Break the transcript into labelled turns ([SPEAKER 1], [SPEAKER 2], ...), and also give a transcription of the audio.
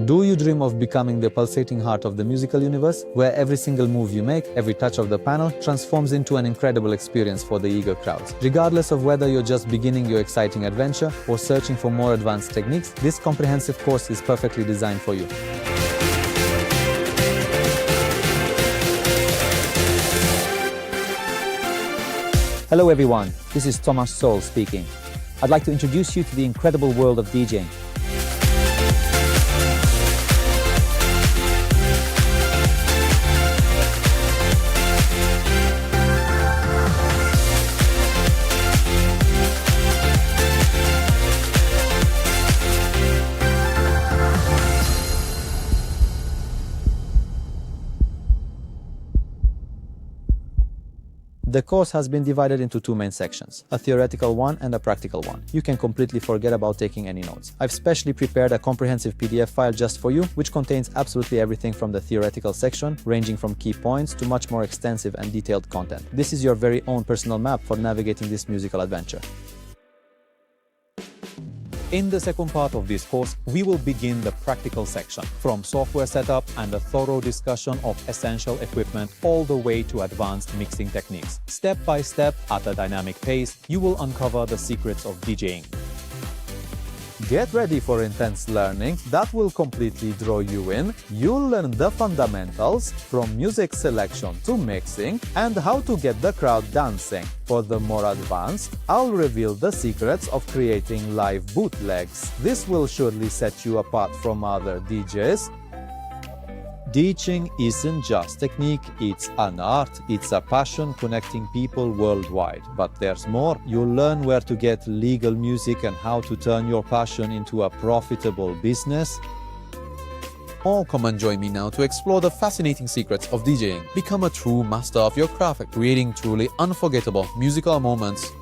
[SPEAKER 1] Do you dream of becoming the pulsating heart of the musical universe, where every single move you make, every touch of the panel, transforms into an incredible experience for the eager crowds? Regardless of whether you're just beginning your exciting adventure or searching for more advanced techniques, this comprehensive course is perfectly designed for you.
[SPEAKER 2] Hello everyone, this is Thomas Sol speaking. I'd like to introduce you to the incredible world of DJing.
[SPEAKER 1] The course has been divided into two main sections, a theoretical one and a practical one. You can completely forget about taking any notes. I've specially prepared a comprehensive PDF file just for you, which contains absolutely everything from the theoretical section, ranging from key points to much more extensive and detailed content. This is your very own personal map for navigating this musical adventure. In the second part of this course, we will begin the practical section, from software setup and a thorough discussion of essential equipment all the way to advanced mixing techniques. Step by step, at a dynamic pace, you will uncover the secrets of DJing. Get ready for intense learning that will completely draw you in. You'll learn the fundamentals, from music selection to mixing, and how to get the crowd dancing. For the more advanced, I'll reveal the secrets of creating live bootlegs. This will surely set you apart from other DJs. DJing isn't just technique, it's an art, it's a passion connecting people worldwide. But there's more. You'll learn where to get legal music and how to turn your passion into a profitable business. All come and join me now to explore the fascinating secrets of DJing. Become a true master of your craft, creating truly unforgettable musical moments